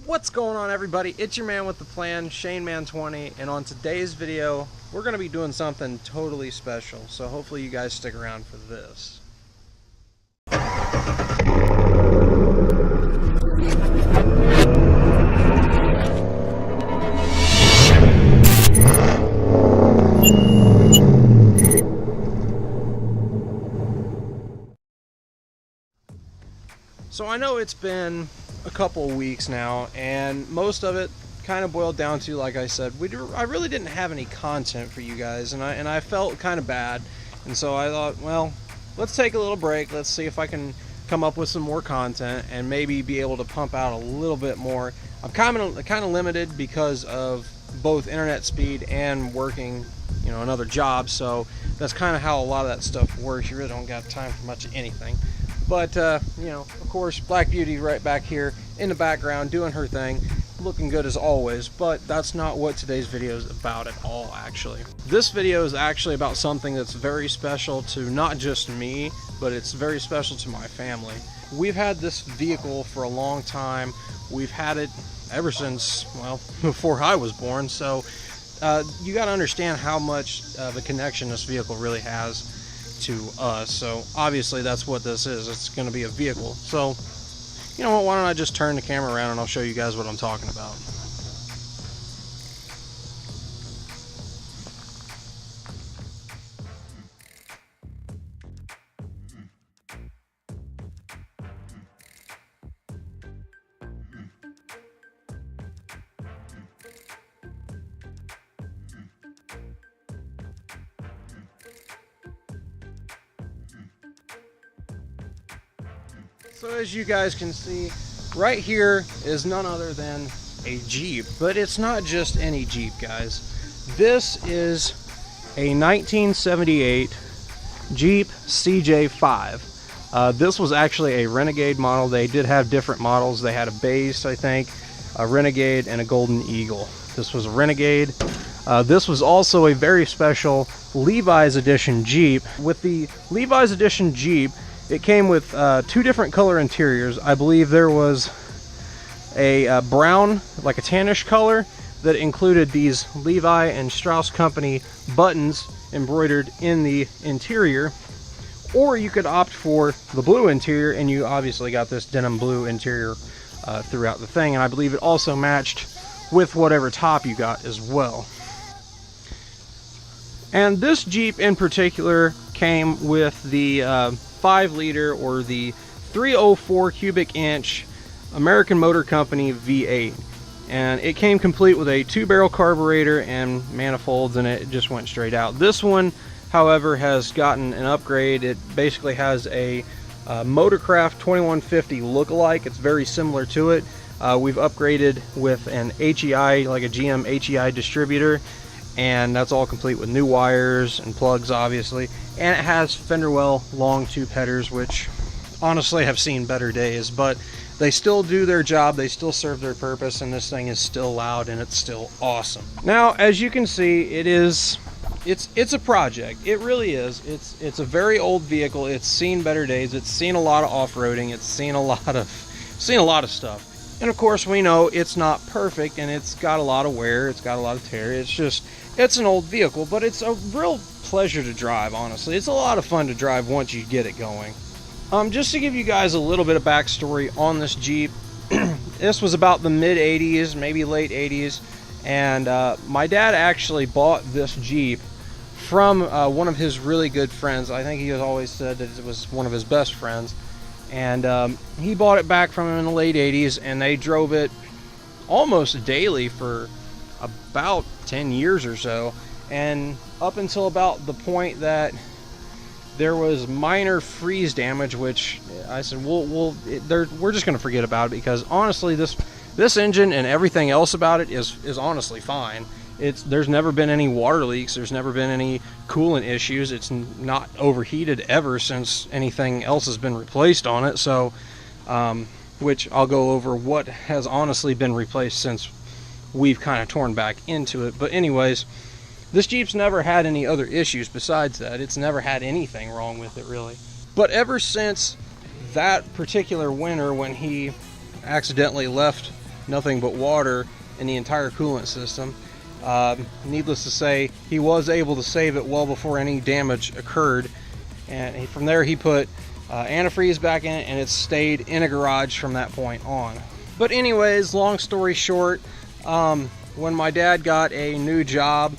What's going on, everybody? It's your man with the plan, Shane Man 20, and on today's video we're going to be doing something totally special, so hopefully you guys stick around for this. So I know it's been a couple weeks now, and most of it kind of boiled down to, like I said, I really didn't have any content for you guys, and I felt kind of bad, and so I thought, well, let's take a little break. Let's see if I can come up with some more content and maybe be able to pump out a little bit more. I'm kind of limited because of both internet speed and working, you know, another job, so that's kind of how a lot of that stuff works. You really don't got time for much of anything. But, you know, of course, Black Beauty right back here in the background doing her thing, looking good as always, but that's not what today's video is about at all, actually. This video is actually about something that's very special to not just me, but it's very special to my family. We've had this vehicle for a long time. We've had it ever since, well, before I was born, so you got to understand how much of a connection this vehicle really has to us. So obviously that's what this is. It's going to be a vehicle. So you know what, why don't I just turn the camera around and I'll show you guys what I'm talking about. So as you guys can see, right here is none other than a Jeep, but it's not just any Jeep, guys. This is a 1978 Jeep CJ5. This was actually a Renegade model. They did have different models. They had a base, I think, a Renegade, and a Golden Eagle. This was a Renegade. This was also a very special Levi's Edition Jeep. With the Levi's Edition Jeep, it came with two different color interiors. I believe there was a brown, like a tannish color, that included these Levi and Strauss Company buttons embroidered in the interior, or you could opt for the blue interior, and you obviously got this denim blue interior throughout the thing, and I believe it also matched with whatever top you got as well. And this Jeep in particular came with the 5-liter or the 304 cubic inch American Motor Company V8, and it came complete with a 2-barrel carburetor and manifolds, and it just went straight out. This one, however, has gotten an upgrade. It basically has a Motorcraft 2150 look-alike. It's very similar to it. We've upgraded with an HEI, like a GM HEI distributor, and that's all complete with new wires and plugs, obviously. And it has fender well long tube headers, which honestly have seen better days, but they still do their job. They still serve their purpose, and this thing is still loud and it's still awesome. Now, as you can see, it's a project. It really is. It's a very old vehicle. It's seen better days. It's seen a lot of off-roading. It's seen a lot of stuff. And of course, we know it's not perfect, and it's got a lot of wear. It's got a lot of tear. It's an old vehicle, but it's a real pleasure to drive, honestly. It's a lot of fun to drive once you get it going. Just to give you guys a little bit of backstory on this Jeep, this was about the mid-80s, maybe late 80s, and my dad actually bought this Jeep from one of his really good friends. I think he has always said that it was one of his best friends, and he bought it back from him in the late 80s, and they drove it almost daily for about 10 years or so, and up until about the point that there was minor freeze damage, which I said, we're just going to forget about it, because honestly, this engine and everything else about it is honestly fine. There's never been any water leaks. There's never been any coolant issues. It's not overheated ever since anything else has been replaced on it. So, which I'll go over what has honestly been replaced since we've kind of torn back into it. But anyways, this Jeep's never had any other issues besides that. It's never had anything wrong with it, really. But ever since that particular winter, when he accidentally left nothing but water in the entire coolant system. Needless to say, he was able to save it well before any damage occurred, and from there he put antifreeze back in it, and it stayed in a garage from that point on. But anyways, long story short, when my dad got a new job,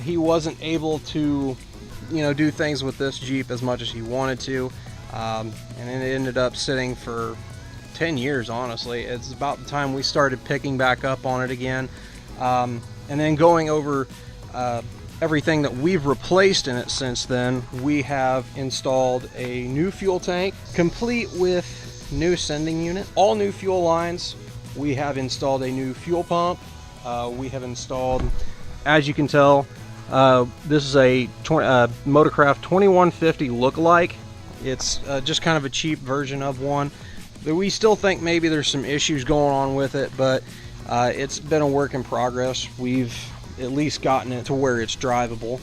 he wasn't able to, do things with this Jeep as much as he wanted to, and it ended up sitting for 10 years, honestly. It's about the time we started picking back up on it again, and then going over everything that we've replaced in it since then. We have installed a new fuel tank, complete with new sending unit, all new fuel lines. We have installed a new fuel pump. We have installed, as you can tell, this is a Motorcraft 2150 lookalike. It's just kind of a cheap version of one. We still think maybe there's some issues going on with it, but it's been a work in progress. We've at least gotten it to where it's drivable.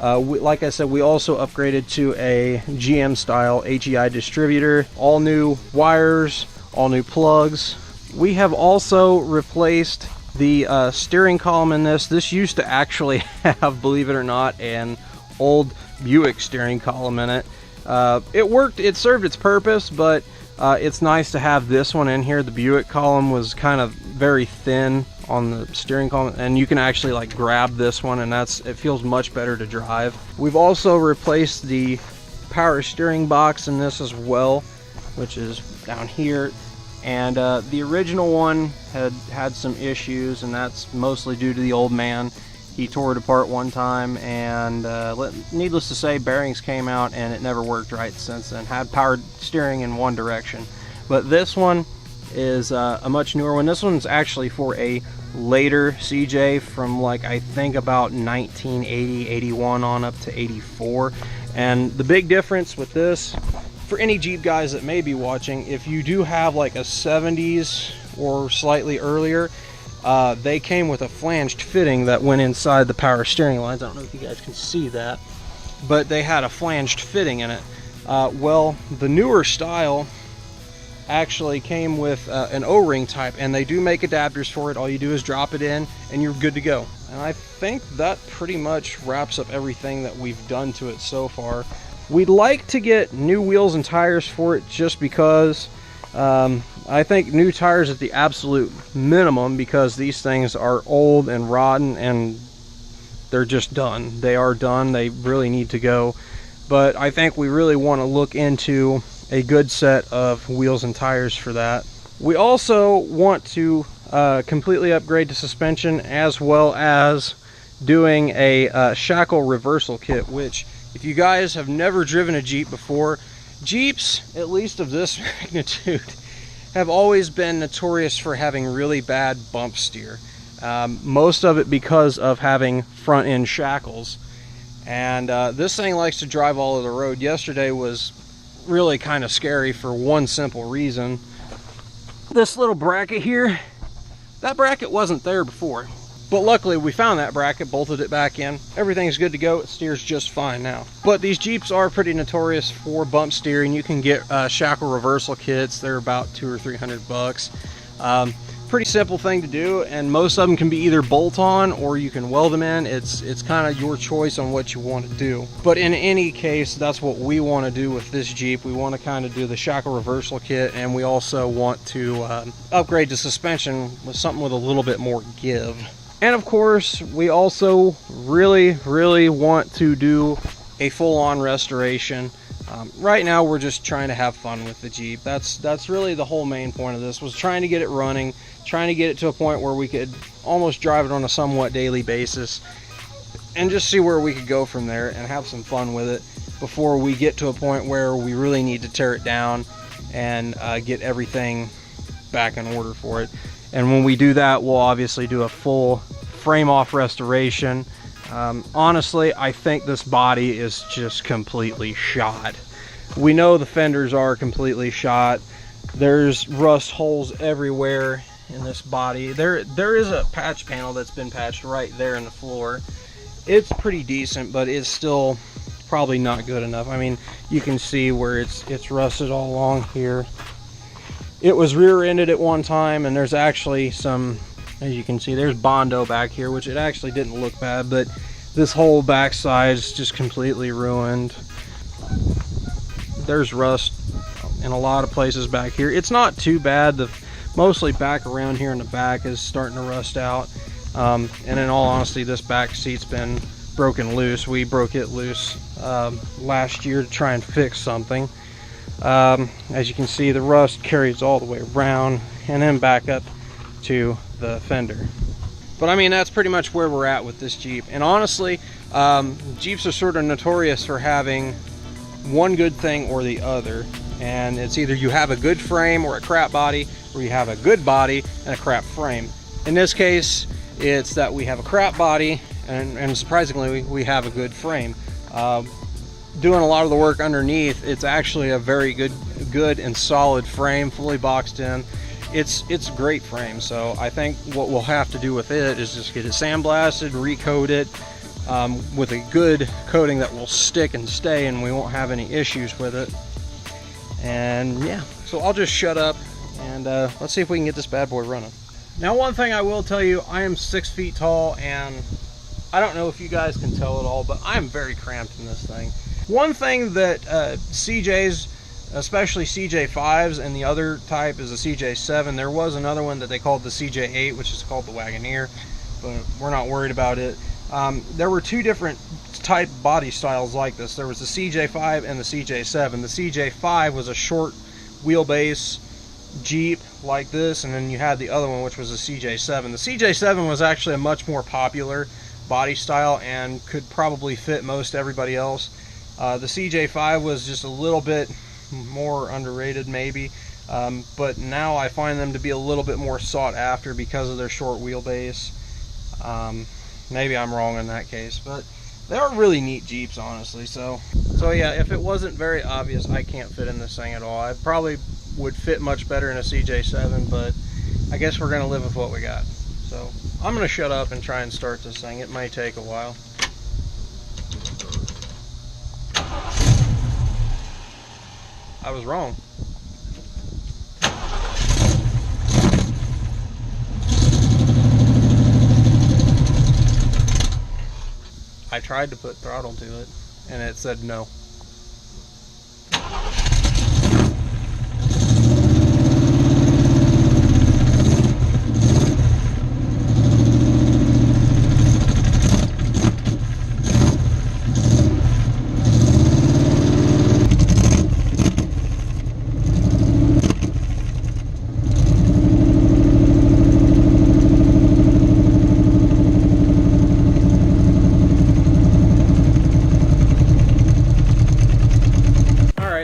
Like I said, we also upgraded to a GM style HEI distributor, all new wires, all new plugs. We have also replaced the steering column in this. This used to actually have, believe it or not, an old Buick steering column in it. It worked, it served its purpose, but it's nice to have this one in here. The Buick column was kind of very thin on the steering column, and you can actually like grab this one, and it feels much better to drive. We've also replaced the power steering box in this as well, which is down here. And the original one had some issues, and that's mostly due to the old man. He tore it apart one time, and needless to say, bearings came out and it never worked right since then. Had powered steering in one direction. But this one is a much newer one. This one's actually for a later CJ from, like, I think about 1980, 81 on up to 84. And the big difference with this, for any Jeep guys that may be watching, if you do have like a 70s or slightly earlier, they came with a flanged fitting that went inside the power steering lines. I don't know if you guys can see that, but they had a flanged fitting in it. Well, the newer style actually came with an O-ring type, and they do make adapters for it. All you do is drop it in and you're good to go. And I think that pretty much wraps up everything that we've done to it so far. We'd like to get new wheels and tires for it, just because I think new tires at the absolute minimum, because these things are old and rotten and they're just done. They are done. They really need to go. But I think we really want to look into a good set of wheels and tires for that. We also want to completely upgrade the suspension, as well as doing a shackle reversal kit, which, if you guys have never driven a Jeep before, Jeeps, at least of this magnitude, have always been notorious for having really bad bump steer. Most of it because of having front end shackles. And this thing likes to drive all over the road. Yesterday was really kind of scary for one simple reason. This little bracket here, that bracket wasn't there before. But luckily we found that bracket, bolted it back in. Everything's good to go. It steers just fine now. But these Jeeps are pretty notorious for bump steering. You can get shackle reversal kits. They're about $200 or $300. Pretty simple thing to do, and most of them can be either bolt on or you can weld them in. It's kind of your choice on what you want to do. But in any case, that's what we want to do with this Jeep. We want to kind of do the shackle reversal kit, and we also want to upgrade the suspension with something with a little bit more give. And of course, we also really want to do a full-on restoration. Right now we're just trying to have fun with the Jeep. That's really the whole main point of this, was trying to get it running, trying to get it to a point where we could almost drive it on a somewhat daily basis, and just see where we could go from there and have some fun with it before we get to a point where we really need to tear it down and get everything back in order for it. And when we do that, we'll obviously do a full frame off restoration. Honestly, I think this body is just completely shot. We know the fenders are completely shot. There's rust holes everywhere in this body. There is a patch panel that's been patched right there in the floor. It's pretty decent, but it's still probably not good enough. I mean, you can see where it's rusted all along here. it was rear-ended at one time, and there's actually some, as you can see, there's Bondo back here, which it actually didn't look bad, but this whole backside is just completely ruined. There's rust in a lot of places back here. It's not too bad. Mostly back around here in the back is starting to rust out. And in all honesty, this back seat's been broken loose. We broke it loose last year to try and fix something. As you can see, the rust carries all the way around and then back up to the fender. But I mean, that's pretty much where we're at with this Jeep. And honestly, Jeeps are sort of notorious for having one good thing or the other. And it's either you have a good frame or a crap body, or you have a good body and a crap frame. In this case, it's that we have a crap body, and surprisingly, we have a good frame. Doing a lot of the work underneath, it's actually a very good and solid frame, fully boxed in. It's a great frame, so I think what we'll have to do with it is just get it sandblasted, recoat it with a good coating that will stick and stay, and we won't have any issues with it. And yeah, so I'll just shut up and let's see if we can get this bad boy running. Now, one thing I will tell you, I am 6 feet tall, and I don't know if you guys can tell at all, but I'm very cramped in this thing. One thing that CJs, especially CJ5s, and the other type is a CJ7. There was another one that they called the CJ8, which is called the Wagoneer, but we're not worried about it. There were two different type body styles like this. There was the CJ5 and the CJ7. The CJ5 was a short wheelbase Jeep like this, and then you had the other one, which was the CJ7. The CJ7 was actually a much more popular body style and could probably fit most everybody else. The CJ5 was just a little bit more underrated maybe, but now I find them to be a little bit more sought after because of their short wheelbase. Maybe I'm wrong in that case, but they are really neat Jeeps, honestly. So yeah, if it wasn't very obvious, I can't fit in this thing at all. I probably would fit much better in a CJ7, but I guess we're gonna live with what we got. So I'm gonna shut up and try and start this thing. It may take a while. I was wrong. I tried to put throttle to it and it said no.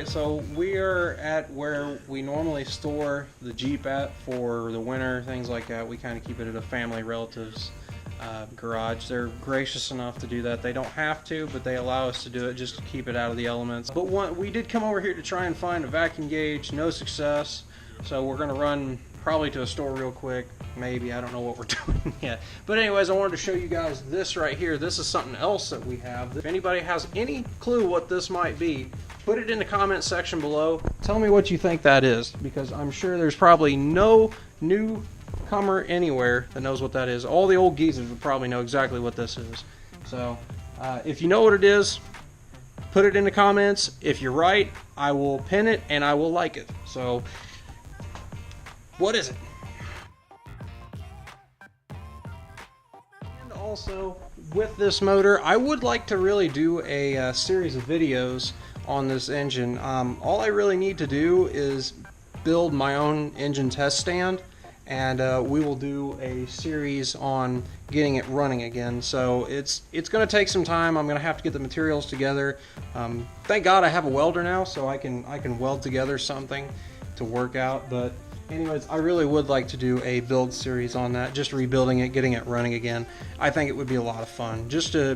So we are at where we normally store the Jeep at for the winter, things like that. We kind of keep it at a family relative's garage. They're gracious enough to do that. They don't have to, but they allow us to do it just to keep it out of the elements. But we did come over here to try and find a vacuum gauge. No success. So we're going to run probably to a store real quick. Maybe. I don't know what we're doing yet. But anyways, I wanted to show you guys this right here. This is something else that we have. If anybody has any clue what this might be, put it in the comment section below. Tell me what you think that is, because I'm sure there's probably no newcomer anywhere that knows what that is. All the old geezers would probably know exactly what this is. So if you know what it is, put it in the comments. If you're right, I will pin it and I will like it. So what is it? And also with this motor, I would like to really do a series of videos on this engine. All I really need to do is build my own engine test stand, and we will do a series on getting it running again. So it's going to take some time. I'm going to have to get the materials together. Thank God I have a welder now, so I can weld together something to work out. But anyways, I really would like to do a build series on that, just rebuilding it, getting it running again. I think it would be a lot of fun just to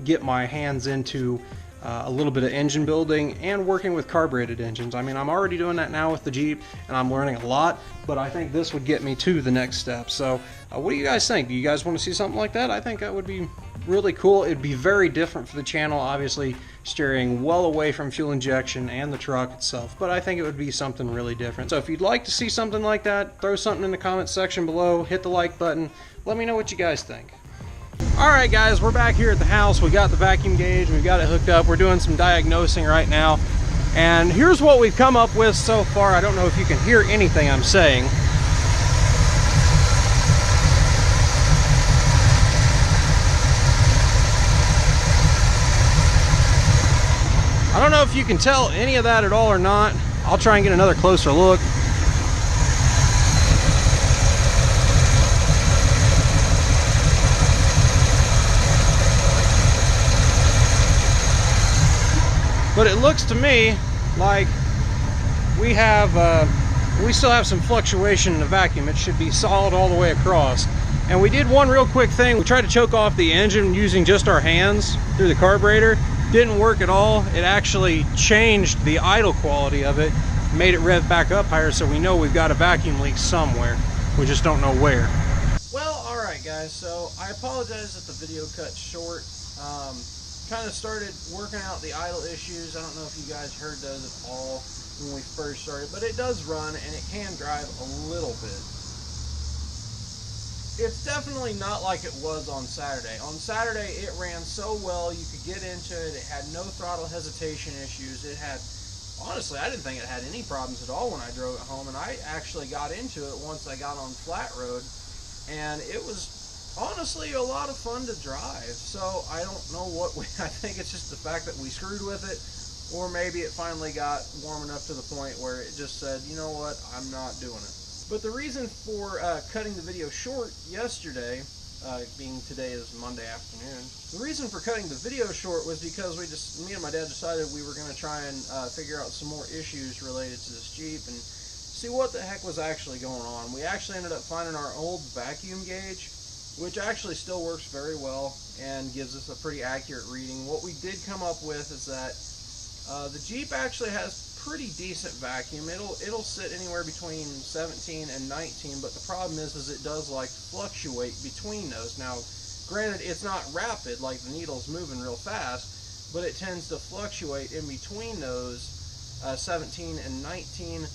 get my hands into a little bit of engine building and working with carbureted engines. I mean, I'm already doing that now with the Jeep and I'm learning a lot, but I think this would get me to the next step. So what do you guys think? Do you guys want to see something like that? I think that would be really cool. It'd be very different for the channel. Obviously, steering well away from fuel injection and the truck itself, but I think it would be something really different. So if you'd like to see something like that, throw something in the comment section below, hit the like button, let me know what you guys think. Alright guys, we're back here at the house. We got the vacuum gauge, we've got it hooked up, we're doing some diagnosing right now, and here's what we've come up with so far. I don't know if you can hear anything I'm saying. I don't know if you can tell any of that at all or not. I'll try and get another closer look. But it looks to me like we still have some fluctuation in the vacuum. It should be solid all the way across. And we did one real quick thing. We tried to choke off the engine using just our hands through the carburetor. Didn't work at all. It actually changed the idle quality of it, made it rev back up higher, so we know we've got a vacuum leak somewhere. We just don't know where. Well, alright guys, so I apologize that the video cut short. Kind of started working out the idle issues. I don't know if you guys heard those at all when we first started, but it does run and it can drive a little bit. It's definitely not like it was on Saturday. On Saturday, it ran so well, you could get into it. It had no throttle hesitation issues. It had, honestly, I didn't think it had any problems at all when I drove it home, and I actually got into it once I got on flat road, and it was honestly a lot of fun to drive. So I don't know what I think it's just the fact that we screwed with it, or maybe it finally got warm enough to the point where it just said, you know what, I'm not doing it. But the reason for cutting the video short yesterday, being today is Monday afternoon, the reason for cutting the video short was because me and my dad decided we were going to try and figure out some more issues related to this Jeep and see what the heck was actually going on. We actually ended up finding our old vacuum gauge, which actually still works very well and gives us a pretty accurate reading. What we did come up with is that the Jeep actually has pretty decent vacuum. It'll sit anywhere between 17 and 19, but the problem is it does like to fluctuate between those. Now, granted, it's not rapid, like the needle's moving real fast, but it tends to fluctuate in between those 17 and 19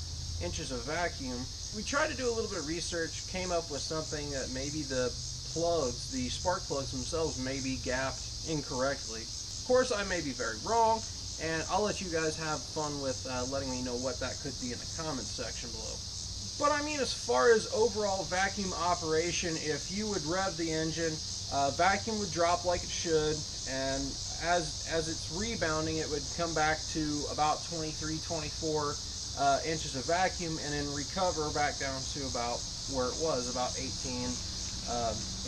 inches of vacuum. We tried to do a little bit of research, came up with something that maybe the plugs, the spark plugs themselves, may be gapped incorrectly. Of course, I may be very wrong, and I'll let you guys have fun with letting me know what that could be in the comments section below. But I mean, as far as overall vacuum operation, if you would rev the engine, vacuum would drop like it should, and as it's rebounding, it would come back to about 23, 24 inches of vacuum, and then recover back down to about where it was, about 18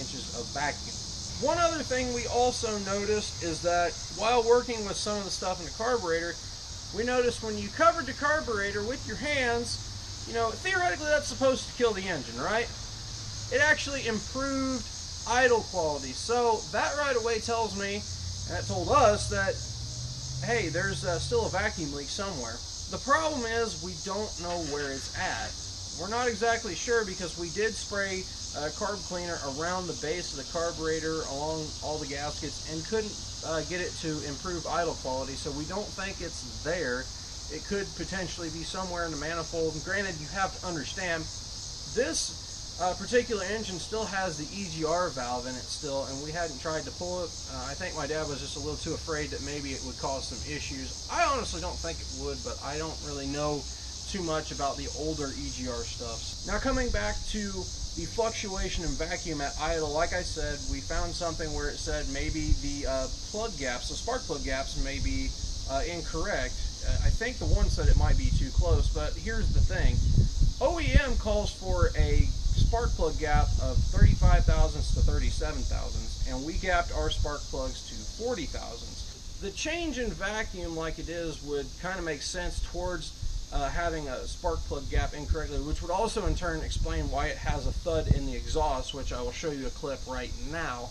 inches of vacuum. One other thing we also noticed is that while working with some of the stuff in the carburetor, we noticed when you covered the carburetor with your hands, you know, theoretically that's supposed to kill the engine, right? It actually improved idle quality. So that right away tells me, and it told us, that, hey, there's still a vacuum leak somewhere. The problem is we don't know where it's at. We're not exactly sure because we did spray carb cleaner around the base of the carburetor, along all the gaskets, and couldn't get it to improve idle quality, so we don't think it's there. It could potentially be somewhere in the manifold, and granted, you have to understand, this particular engine still has the EGR valve in it still, and we hadn't tried to pull it. I think my dad was just a little too afraid that maybe it would cause some issues. I honestly don't think it would, but I don't really know too much about the older EGR stuff. Now, coming back to the fluctuation in vacuum at idle, like I said, we found something where it said maybe the plug gaps, the spark plug gaps, may be incorrect. I think the one said it might be too close, but here's the thing. OEM calls for a spark plug gap of 35 thousandths to 37 thousandths, and we gapped our spark plugs to 40 thousandths. The change in vacuum like it is would kind of make sense towards having a spark plug gap incorrectly, which would also in turn explain why it has a thud in the exhaust, which I will show you a clip right now.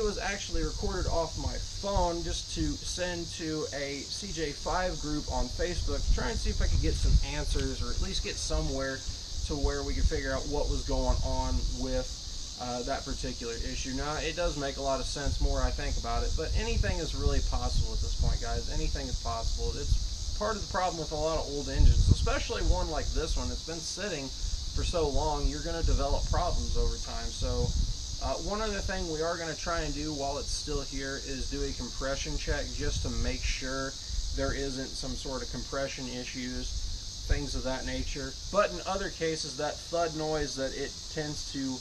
is actually recorded off my phone just to send to a CJ5 group on Facebook to try and see if I could get some answers, or at least get somewhere to where we could figure out what was going on with that particular issue. Now, it does make a lot of sense more I think about it, but anything is really possible at this point, guys. Anything is possible. It's part of the problem with a lot of old engines, especially one like this one. It's been sitting for so long, you're going to develop problems over time. So one other thing we are going to try and do while it's still here is do a compression check, just to make sure there isn't some sort of compression issues, things of that nature. But in other cases, that thud noise that it tends to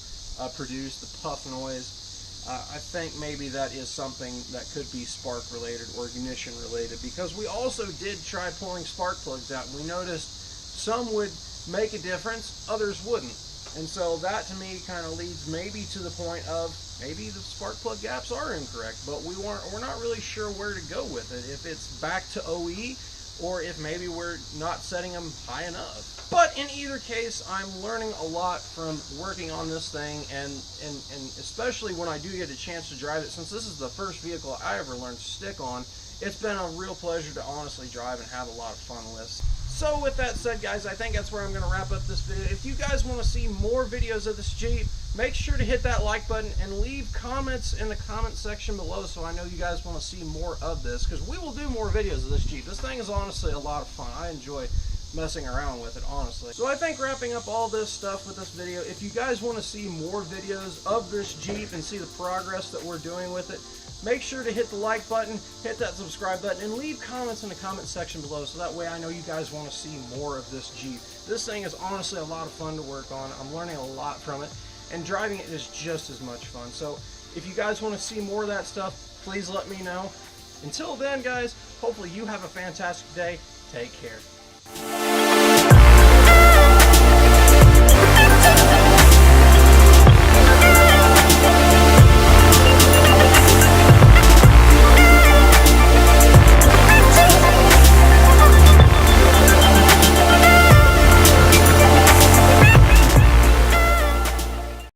produce, the puff noise, I think maybe that is something that could be spark related or ignition related, because we also did try pulling spark plugs out, and we noticed some would make a difference, others wouldn't. And so that to me kind of leads maybe to the point of maybe the spark plug gaps are incorrect, but we're not really sure where to go with it, if it's back to OE or if maybe we're not setting them high enough. But in either case, I'm learning a lot from working on this thing, and especially when I do get a chance to drive it, since this is the first vehicle I ever learned to stick on, it's been a real pleasure to honestly drive and have a lot of fun with. So with that said, guys, I think that's where I'm going to wrap up this video. If you guys want to see more videos of this Jeep, make sure to hit that like button and leave comments in the comment section below, so I know you guys want to see more of this, because we will do more videos of this Jeep. This thing is honestly a lot of fun. I enjoy messing around with it, honestly. So I think wrapping up all this stuff with this video, if you guys want to see more videos of this Jeep and see the progress that we're doing with it, make sure to hit the like button, hit that subscribe button, and leave comments in the comment section below, so that way I know you guys want to see more of this Jeep. This thing is honestly a lot of fun to work on. I'm learning a lot from it, and driving it is just as much fun. So if you guys want to see more of that stuff, please let me know. Until then, guys, hopefully you have a fantastic day. Take care.